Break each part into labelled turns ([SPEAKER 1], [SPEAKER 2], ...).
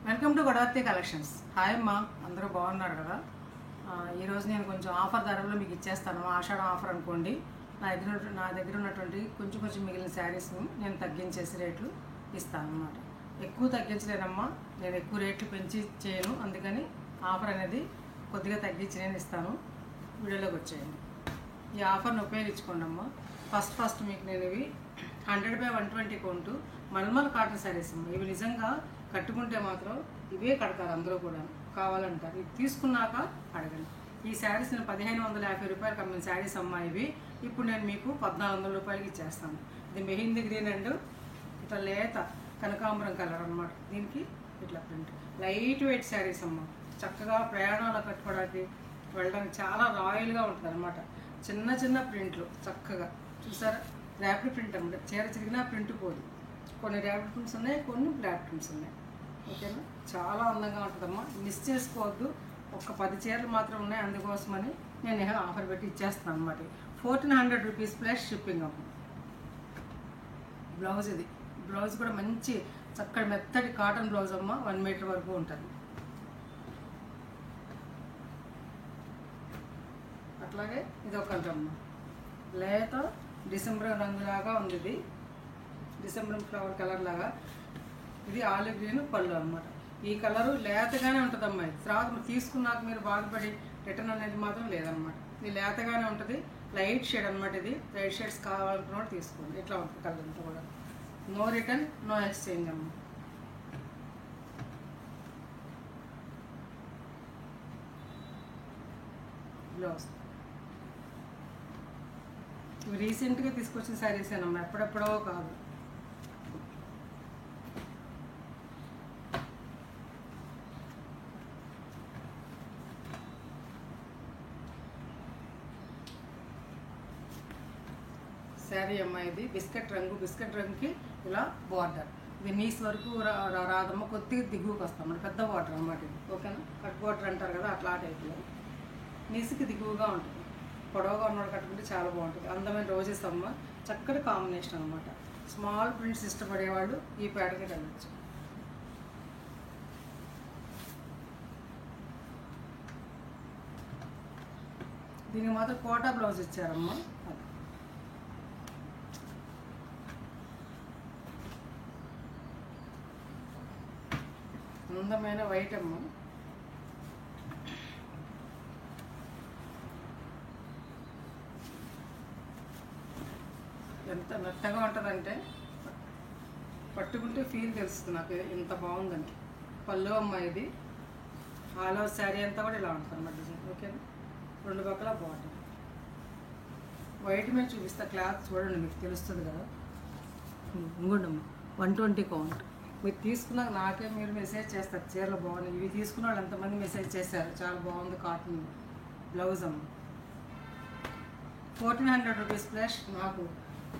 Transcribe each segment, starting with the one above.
[SPEAKER 1] Welcome to Godavarthi collections. Hi అమ్మా, అందరూ బాగున్నారు కదా. ఈరోజు నేను కొంచెం ఆఫర్ ధరలో మీకు ఇచ్చేస్తాను. ఆషాఢం ఆఫర్ అనుకోండి. నా దగ్గర ఉన్నటువంటి కొంచెం మిగిలిన శారీస్ని నేను తగ్గించేసి రేట్లు ఇస్తాను అన్నమాట. ఎక్కువ తగ్గించలేనమ్మా, నేను ఎక్కువ రేట్లు పెంచి చేయను, అందుకని ఆఫర్ అనేది కొద్దిగా తగ్గించి నేను ఇస్తాను. వీడియోలోకి వచ్చేయండి. ఈ ఆఫర్ని ఉపయోగించుకోండి అమ్మా. ఫస్ట్ మీకు నేను ఇవి 100/120 కొంటూ మల్మల్ కాటన్ శారీస్ అమ్మా. ఇవి నిజంగా కట్టుకుంటే మాత్రం ఇవే కడతారు, అందరూ కూడా కావాలంటారు. ఇవి తీసుకున్నాక అడగండి. ఈ శారీస్ నేను 1550 రూపాయలకి అమ్మిన శారీస్ అమ్మా. ఇవి ఇప్పుడు నేను మీకు 1400 రూపాయలకి ఇచ్చేస్తాను. ఇది మెహిందీ గ్రీన్ అండ్ ఇట్లా లేత కనకాంబరం కలర్ అనమాట. దీనికి ఇట్లా ప్రింట్ లైట్ వెయిట్ శారీస్ అమ్మ. చక్కగా ప్రయాణాలు కట్టుకోవడానికి వెళ్ళడానికి చాలా రాయల్గా ఉంటుంది అనమాట. చిన్న ప్రింట్లు చక్కగా చూసారా, ర్యాపిడ్ ప్రింట్ అనమాట. చీర చిరిగినా ప్రింట్ పోదు. కొన్ని ర్యాపిడ్ ప్రింట్స్ ఉన్నాయి, కొన్ని బ్లాక్ ప్రింట్స్ ఉన్నాయి. ఓకేనా, చాలా అందంగా ఉంటుందమ్మా. మిస్ చేసుకోవద్దు. ఒక 10 చీరలు మాత్రం ఉన్నాయి, అందుకోసమని నేను ఆఫర్ పెట్టి ఇచ్చేస్తాను అనమాట. 1400 రూపీస్ ప్లస్ షిప్పింగ్ అమ్మ. బ్లౌజ్ ఇది. బ్లౌజ్ కూడా మంచి చక్కటి మెత్తటి కాటన్ బ్లౌజ్ అమ్మ. 1 మీటర్ వరకు ఉంటుంది. అట్లాగే ఇది ఒక కలర్ అమ్మ. లేత డిసెంబర్ రంగులాగా ఉంది. ఇది డిసెంబర్ ఫ్లవర్ కలర్ లాగా. ఇది ఆలివ్ గ్రీన్ పళ్ళు అన్నమాట. ఈ కలరు లేతగానే ఉంటుంది అమ్మాయి. తర్వాత తీసుకున్నాక మీరు బాధపడి రిటర్న్ అనేది మాత్రం లేదనమాట. ఇది లేతగానే ఉంటుంది, లైట్ షేడ్ అనమాట. ఇది లైట్ షేడ్స్ కావాలనుకున్న తీసుకోండి. ఇట్లా ఉంటుంది కలర్ అంతా కూడా. నో రిటర్న్, నో ఎక్స్చేంజ్ అమ్మ. బ్లౌజ్ ఇవి రీసెంట్గా తీసుకొచ్చిన శారీసేనమ్మా, ఎప్పుడెప్పుడో కాదు. శారీ అమ్మ. ఇది బిస్కెట్ రంగుకి ఇలా బార్డర్. ఇది నీస్ వరకు రాదమ్మ, కొద్దిగా దిగువకి వస్తాం. పెద్ద బార్డర్ అన్నమాట ఇది. ఓకేనా, కట్ బార్డర్ అంటారు కదా, అట్లా టైప్లో నీస్కి దిగువగా ఉంటుంది. పొడవుగా ఉన్నవాడు కట్టుకుంటే చాలా బాగుంటుంది. అందమైన రోజెస్ అమ్మ. చక్కటి కాంబినేషన్ అనమాట. స్మాల్ ప్రింట్స్ ఇష్టపడేవాళ్ళు ఈ ప్యాటర్న్కి వెళ్ళచ్చు. దీనికి మాత్రం కోటా బ్లౌజ్ ఇచ్చారమ్మా. అందమైన వైట్ అమ్మ. ఎంత మెత్తగా ఉంటుందంటే పట్టుకుంటే ఫీల్ తెలుస్తుంది నాకు, ఎంత బాగుందని. పళ్ళు అమ్మ. ఇది ఆల్ ఓవర్ శారీ అంతా కూడా ఇలా ఉంటుంది అన్నమాట డిజైన్. ఓకేనా, 2 పక్కల బార్డర్. వైట్ మీద చూపిస్తా, క్లాత్ చూడండి, మీకు తెలుస్తుంది కదా. ఇంకోండమ్మ, 120 కౌంట్. మీరు తీసుకున్నాక నాకే మీరు మెసేజ్ చేస్తారు చీరలు బాగున్నాయి. ఇవి తీసుకున్న వాళ్ళు ఎంతమంది మెసేజ్ చేశారు, చాలా బాగుంది కాటన్ బ్లౌజ్ అమ్మ. 1400 రూపీస్ ప్లస్ నాకు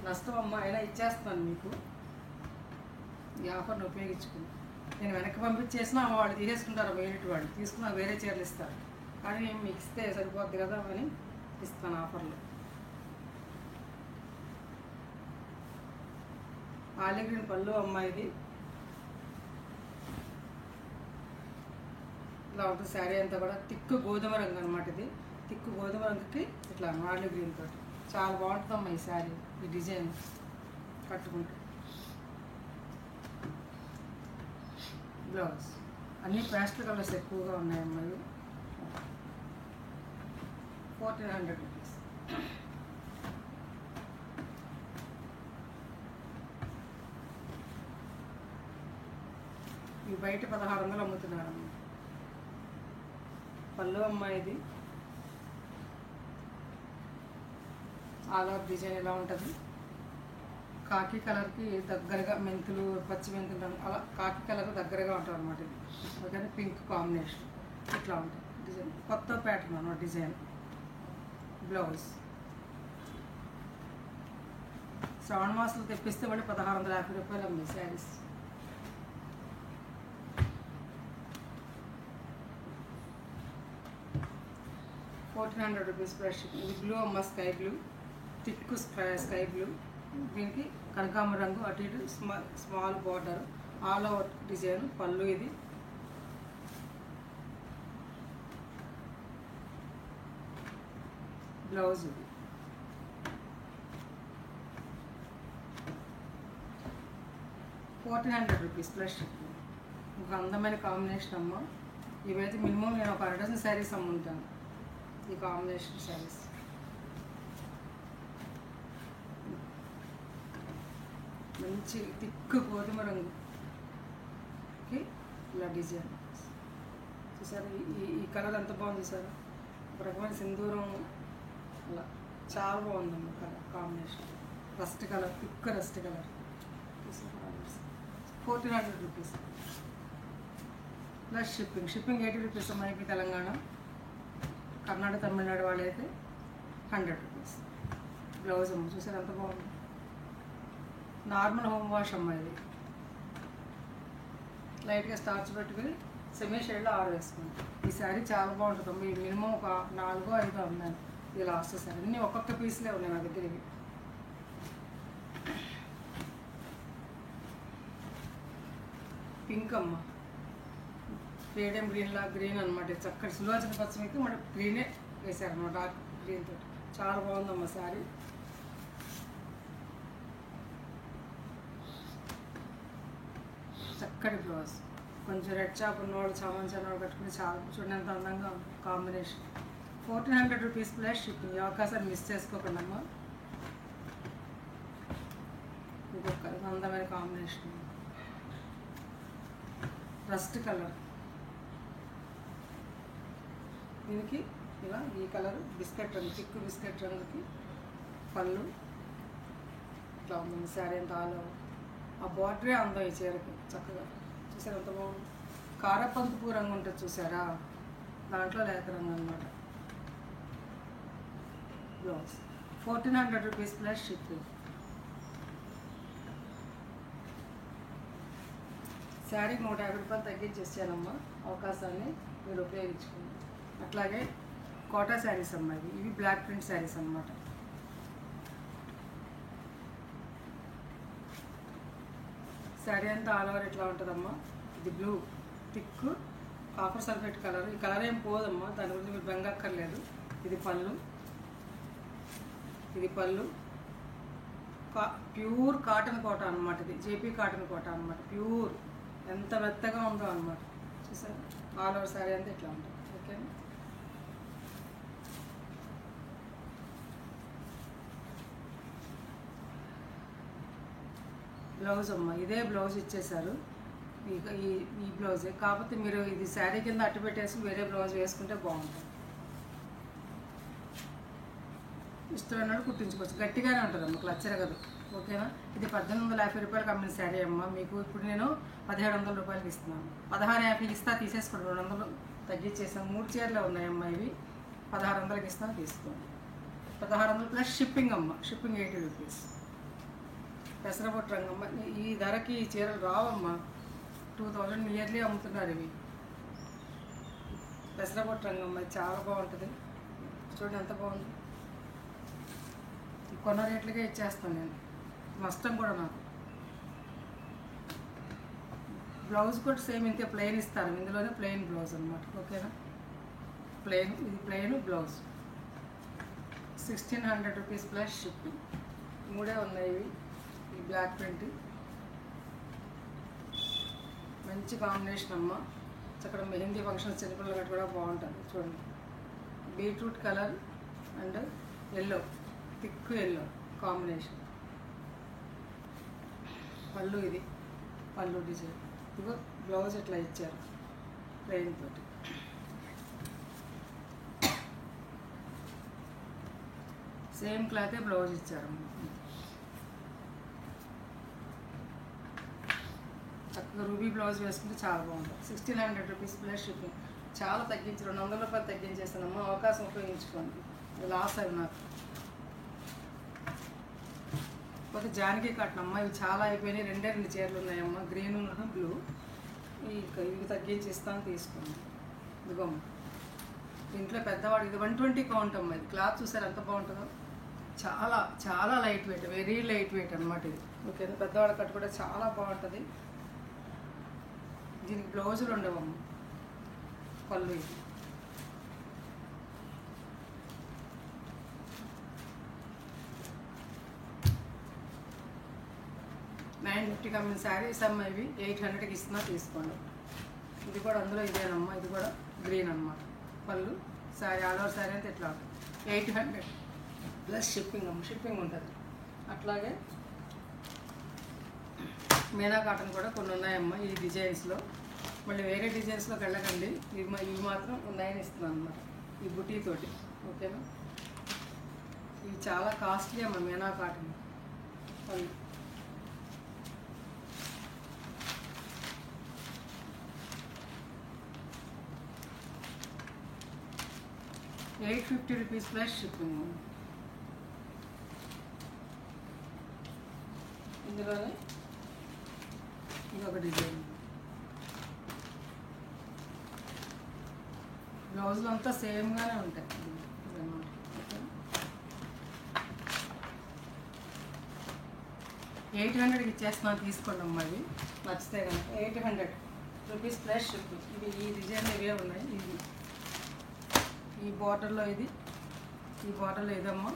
[SPEAKER 1] నష్టం అమ్మ. అయినా ఇచ్చేస్తాను మీకు. ఈ ఆఫర్ని ఉపయోగించుకుని నేను వెనక్కి పంపించేసినా వాళ్ళు తీసేసుకుంటారు. వేరే వాళ్ళు తీసుకున్నా వేరే చీరలు ఇస్తారు, కానీ నేను మీకు ఇస్తే సరిపోద్ది కదా అని ఇస్తాను ఆఫర్లో. ఆలివ్ గ్రీన్ పళ్ళు అమ్మ. ఇది ఇలా ఉంటుంది శారీ అంతా కూడా. తిక్కు గోధుమ రంగు అనమాట. ఇది తిక్కు గోధుమ రంగుకి ఇట్లా ఆలివ్ గ్రీన్ తోటి చాలా బాగుంటుందమ్మా ఈ శారీ. ఈ డిజైన్ కట్టుకుంటే. బ్లౌజ్ అన్ని పేస్టల్ కలర్స్ ఎక్కువగా ఉన్నాయమ్మా. ఇవి 1400 రూపీస్. ఇవి బయట 1600 అమ్ముతున్నారమ్మా. పళ్ళు అమ్మ. ఇది ఆల్ ఓవర్ డిజైన్ ఎలా ఉంటుంది. కాకి కలర్కి దగ్గరగా మెంతులు, పచ్చి మెంతులు అలా కాకి కలర్ దగ్గరగా ఉంటుంది అనమాట. ఇది ఓకేనా, పింక్ కాంబినేషన్ ఇట్లా ఉంటుంది డిజైన్. కొత్త ప్యాటర్న్ అన్నమాట డిజైన్. బ్లౌజ్ శ్రావణ మాసంలో తెప్పిస్తే మళ్ళీ 1650 రూపాయలు అమ్మే శారీస్. ₹1400 ఫ్రెష్. ఇది బ్లూ అమ్మ, sky blue, thick sky blue. దీనికి కనకాంబరం రంగు, అటు ఇటు small border, all over design. పళ్ళు ఇది బ్లౌజ్ ఇది. ₹1400 ప్లస్ షిప్పింగ్. ఒక అందమైన కాంబినేషన్ అమ్మ. ఇవైతే మినిమం నేను ఒక 100 శారీస్ అమ్ముంటాను ఈ కాంబినేషన్ శారీస్. మంచి తిక్కు గోధుమ రంగుకి ఇలా డిజైన్ చూసారు. ఈ కలర్ ఎంత బాగుంది సార్, ఒక రకమైన సింధూరం అలా చాలా బాగుందమ్మ colour combination. Rust colour, thick rust colour. ₹1400 plus shipping. Shipping ₹80 అమ్మ. ఏపీ తెలంగాణ కర్ణాటక తమిళనాడు వాళ్ళు అయితే ₹100. బ్లౌజ్ అమ్మ చూసారు ఎంత బాగుంది. నార్మల్ హోమ్ వాష్ అమ్మ. ఇది లైట్గా స్టార్చ్ పెట్టుకుని సెమీ షేడ్లో ఆరవేసుకోండి. ఈ శారీ చాలా బాగుంటుంది అమ్మ. మినిమం ఒక 4-5 అమ్మాను. ఇది లాస్ట్ శారీ. అన్నీ ఒక్కొక్క పీస్లే ఉన్నాయి నా దగ్గర. ఇవి పింక్ అమ్మ. రేడియం గ్రీన్ అనమాట. చక్కటి సులోచన పచ్చం అయితే మన గ్రీనే వేసారన్నమాట, డార్క్ గ్రీన్ తోటి. చాలా బాగుందమ్మ శారీ. చక్కటి బ్లౌజ్. కొంచెం రెడ్ చాప్ ఉన్నవాళ్ళు, చామన్ చన్నవాళ్ళు కట్టుకుని చాలా చూడండి ఎంత అందంగా ఉంది కాంబినేషన్. ₹1400 plus shipping. ఈ అవకాశాన్ని మిస్ చేసుకోకండి అమ్మ. ఇంకొక అందమైన కాంబినేషన్ రస్ట్ కలర్. దీనికి ఇలా ఈ కలర్ బిస్కెట్ రంగు, చిక్కు బిస్కెట్ రంగుకి పళ్ళు ఇట్లా ఉంది. శారీ అంతా ఆల్ ఓవర్. ఆ బార్డరే అందం ఈ చీరకి చక్కగా. చూసారా ఎంత బాగుంది. కారపంతుపు రంగు ఉంటుంది చూసారా, దాంట్లో లేత రంగు అనమాట. Blouse ₹1400 plus shipping. శారీకి ₹150 తగ్గించేసానమ్మా. అవకాశాన్ని మీరు ఉపయోగించుకోండి. అట్లాగే కోటా శారీస్ అమ్మ. ఇవి బ్లాక్ ప్రింట్ శారీస్ అన్నమాట. శారీ అంతా ఆల్ ఓవర్ ఇట్లా ఉంటుందమ్మా. ఇది blue thick copper sulphate colour. ఈ కలర్ ఏం పోదమ్మా, దాని గురించి మీరు బెంగక్కర్లేదు. ఇది పళ్ళు. ఇది పళ్ళు. ప్యూర్ కాటన్ కోట అనమాట. ఇది జేపీ కాటన్ కోట అనమాట. ప్యూర్. ఎంత మెత్తగా ఉందో అనమాట. చూసారు ఆల్ ఓవర్ శారీ అంతా ఇట్లా ఉంటుంది. ఓకేనా. బ్లౌజ్ అమ్మ. ఇదే బ్లౌజ్ ఇచ్చేసారు. ఈ బ్లౌజే, కాకపోతే మీరు ఇది శారీ కింద అట్టు పెట్టేసి వేరే బ్లౌజ్ వేసుకుంటే బాగుంటుంది. ఇష్టమైనట్టు కుట్టించుకోవచ్చు. గట్టిగానే ఉంటుంది అమ్మ, క్లచ్చర్ కదా. ఓకేనా. ఇది ₹1850 అమ్మిన శారీ అమ్మ. మీకు ఇప్పుడు నేను ₹1700 ఇస్తున్నాను. ₹1650 ఇస్తా, తీసేసుకోండి. 200 తగ్గించేసాను. 3 చీరలే ఉన్నాయమ్మ. ఇవి 1600 ఇస్తాను, తీసుకోండి. 1600 ప్లస్ షిప్పింగ్ అమ్మ. షిప్పింగ్ ₹80. పెసరపొట్టు రంగమ్మ. ఈ ధరకి ఈ చీరలు రావమ్మా. 2000 నియర్లీ అమ్ముతున్నారు ఇవి. పెసరపొట్టు రంగమ్మ. చాలా బాగుంటుంది. చూడండి ఎంత బాగుంది. కొన్న రేట్లుగా ఇచ్చేస్తాను నేను. నష్టం కూడా నాకు. బ్లౌజ్ కూడా సేమ్ ఇంతే ప్లెయిన్ ఇస్తాను. ఇందులోనే ప్లెయిన్ బ్లౌజ్ అనమాట. ఓకేనా. ప్లెయిన్. ఇది ప్లెయిన్ బ్లౌజ్. ₹1600 plus shipping. 3 ఉన్నాయి ఇవి. ఈ బ్లాక్ ప్రింట్ మంచి కాంబినేషన్ అమ్మ. చక్కగా మెహందీ ఫంక్షన్స్ చిన్నపిల్లలు గట్టి కూడా బాగుంటుంది. చూడండి beetroot colour and yellow, thick yellow combination. పళ్ళు. ఇది పళ్ళు డిజైన్. ఇదిగో బ్లౌజ్ ఇట్లా ఇచ్చారు ప్లెయిన్ తోటి. సేమ్ క్లాతే బ్లౌజ్ ఇచ్చారు. చక్కగా రూబీ బ్లౌజ్ వేసుకుంటే చాలా బాగుంటుంది. ₹1600 ప్లస్ షిప్పింగ్. చాలా తగ్గించి ₹200 తగ్గించేస్తానమ్మా. అవకాశం ఉపయోగించుకోండి. లాస్ అవి నాకు. ఒక జానకి కాటన్ అమ్మ. ఇవి చాలా అయిపోయినాయి. 2 చీరలు ఉన్నాయమ్మా. గ్రీన్ ఉన్న బ్లూ. ఇవి తగ్గించి ఇస్తాను, తీసుకోండి. ఇదిగోమ్మ. ఇంట్లో పెద్దవాడు. ఇది 120 కౌంట్ అమ్మ. ఇది క్లాత్ చూసారు ఎంత బాగుంటుందో. చాలా చాలా light weight, very light weight అనమాట ఇది. ఓకేనా. పెద్దవాళ్ళ కట్టు కూడా చాలా బాగుంటుంది. దీనికి బ్లౌజులు ఉండవమ్మ. పళ్ళు. ఇది 950 అమ్మిన శారీస్ అమ్మ ఇవి 800కి ఇస్తున్నా తీసుకోండి. ఇది కూడా అందులో ఇదేనమ్మా, ఇది కూడా గ్రీన్ అన్నమాట. పళ్ళు శారీ ఆల్ ఓవర్ శారీ అయితే ఇట్లా 800 ప్లస్ షిప్పింగ్ అమ్మ, షిప్పింగ్ ఉంటుంది. అట్లాగే మీనా కాటన్ కూడా కొన్ని ఉన్నాయమ్మా ఈ డిజైన్స్లో. మళ్ళీ వేరే డిజైన్స్లోకి వెళ్ళకండి, ఇవి మాత్రం ఉన్నాయని ఇస్తున్నాను అన్నమాట ఈ బుటీతోటి. ఓకేనా, ఇవి చాలా కాస్ట్లీ అమ్మ మీనా కాటన్ పళ్ళు. ₹850 ప్లస్ షిప్పింగ్. ఇందులోనే ఇంకొక డిజైన్. బ్లౌజులు అంతా సేమ్గానే ఉంటాయి అన్నమాట. 800కి ఇచ్చేస్తున్నాను తీసుకోండి అమ్మా. ఇవి నచ్చితే కనుక ₹800 ప్లస్ షిప్పింగ్. ఇవి ఈ డిజైన్ ఇవే ఉన్నాయి. ఇది ఈ బార్డర్లో ఇది, ఈ బార్డర్లో ఇదమ్మా,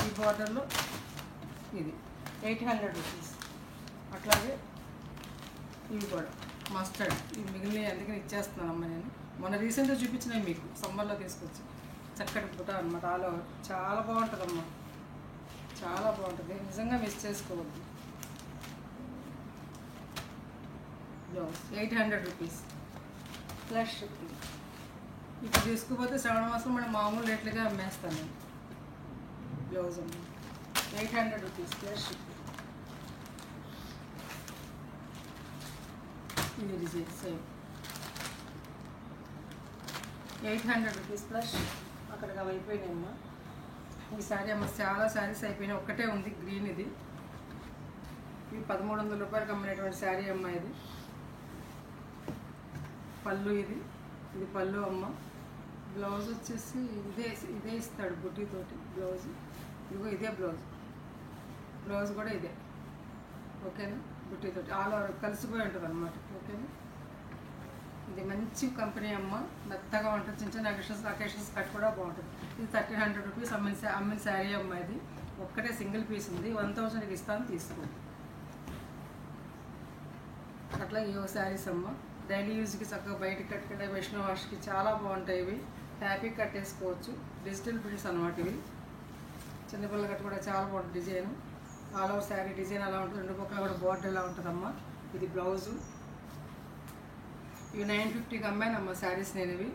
[SPEAKER 1] ఈ బార్డర్లో ఇది ₹800. అట్లాగే ఇవి కూడా మస్టర్డ్, ఇవి మిగిలినవి అందుకని ఇచ్చేస్తున్నానమ్మా నేను. మొన్న రీసెంట్గా చూపించినవి మీకు సమ్మర్లో తీసుకొచ్చి చక్కటి బుట్ట అనమాట. ఆల్ ఓవర్ చాలా బాగుంటుందమ్మా, చాలా బాగుంటుంది, నిజంగా మిస్ చేసుకోవద్దు. Blouse ₹800 plus shipping. ఇప్పుడు తీసుకుపోతే శ్రావణ మాసం మన మామూలు రేట్లుగా అమ్మేస్తాను నేను. బ్లౌజ్ అమ్మ ₹800 ప్లస్ షిప్పింగ్. ఇది డిజైన్ సేమ్ ₹800 ప్లస్. అక్కడికి అవి అయిపోయినాయమ్మా. ఈ శారీ అమ్మ చాలా శారీస్ అయిపోయినాయి, ఒక్కటే ఉంది గ్రీన్. ఇది ఇవి ₹1300 అమ్మినటువంటి శారీ అమ్మ. ఇది పళ్ళు, ఇది పళ్ళు అమ్మ. బ్లౌజ్ వచ్చేసి ఇదే ఇస్తాడు బుట్టీతోటి బ్లౌజ్. ఇదిగో ఇదే బ్లౌజ్ కూడా ఇదే. ఓకేనా, బుట్టీతోటి ఆల్ ఓవర్ కలిసిపోయి ఉంటుంది అనమాట. ఓకేనా, ఇది మంచి కంపెనీ అమ్మ, మెత్తగా ఉంటుంది. చిన్న చిన్న అకేషన్స్ కట్ కూడా బాగుంటుంది. ఇది ₹1300 అమ్మిన శారీ అమ్మ. ఇది ఒక్కటే సింగిల్ పీస్ ఉంది, 1000కి ఇస్తాను తీసుకోండి. అట్లా ఈ శారీస్ అమ్మ డైలీ యూజ్కి చక్కగా బయటకి కట్టుకుంటే మెషిన్ వాష్కి చాలా బాగుంటాయి. ఇవి హ్యాపీ కట్టేసుకోవచ్చు. డిజిటల్ ప్రింట్స్ అనమాట ఇవి. చిన్నపిల్ల కట్టు కూడా చాలా బాగుంటుంది design. All over sari design అలా ఉంటుంది, రెండు పక్కల కూడా బార్డర్ ఎలా ఉంటుందమ్మా. ఇది బ్లౌజు. ఇవి 950కి అమ్మానమ్మా శారీస్ నేను. ఇవి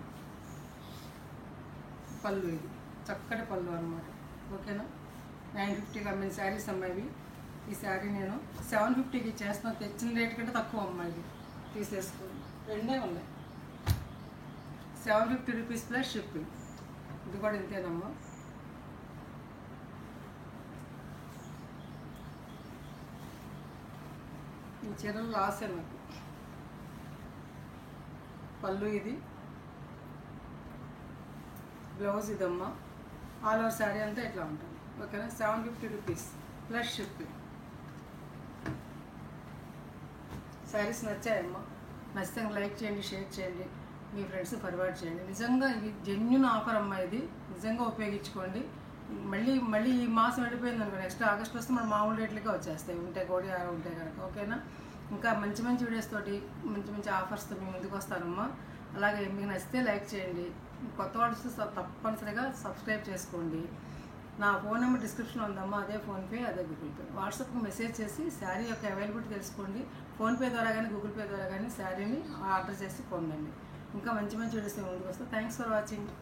[SPEAKER 1] పళ్ళు, ఇది చక్కటి పళ్ళు అనమాట. ఓకేనా, 950కి అమ్మిన శారీస్ అమ్మా ఇవి. ఈ శారీ నేను 750కి ఇచ్చేస్తున్నాను. తెచ్చిన రేట్ కంటే తక్కువ అమ్మా. ఇది తీసేసుకోండి, రెండే ఉన్నాయి. ₹750 ప్లస్ షిప్పింగ్. ఇది కూడా ఇంతేనమ్మా. ఈ చీరలు లాసే నాకు. పళ్ళు, ఇది బ్లౌజ్, ఇదమ్మా. ఆల్ ఓవర్ శారీ అంతా ఇట్లా ఉంటుంది. ఓకేనా, ₹750 ప్లస్ షిప్పింగ్. శారీస్ నచ్చాయమ్మా? నచ్చితే లైక్ చేయండి, షేర్ చేయండి, మీ ఫ్రెండ్స్ ఫార్వర్డ్ చేయండి. నిజంగా ఇది జెన్యూన్ ఆఫర్ అమ్మా. ఇది నిజంగా ఉపయోగించుకోండి. మళ్ళీ ఈ మాసం వెళ్ళిపోయింది అనుకో, నెక్స్ట్ ఆగస్ట్ వస్తే మన మామూలు రేట్లకే వచ్చేస్తాయి ఉంటే కోడి ఉంటే కనుక. ఓకేనా, ఇంకా మంచి వీడియోస్ తోటి మంచి ఆఫర్స్తో మీ ముందుకు వస్తానమ్మా. అలాగే మీకు నచ్చితే లైక్ చేయండి, కొత్త వాళ్ళు తప్పనిసరిగా సబ్స్క్రైబ్ చేసుకోండి. నా ఫోన్ నెంబర్ డిస్క్రిప్షన్లో ఉందమ్మా, అదే ఫోన్పే, అదే గూగుల్ పే. వాట్సాప్కి మెసేజ్ చేసి శారీ యొక్క అవైలబిలిటీ తెలుసుకోండి. ఫోన్పే ద్వారా కానీ గూగుల్ పే ద్వారా కానీ శారీని ఆర్డర్ చేసి పొందండి. ఇంకా మంచి వీడియోస్ ముందుకు వస్తే థ్యాంక్స్ ఫర్ వాచింగ్.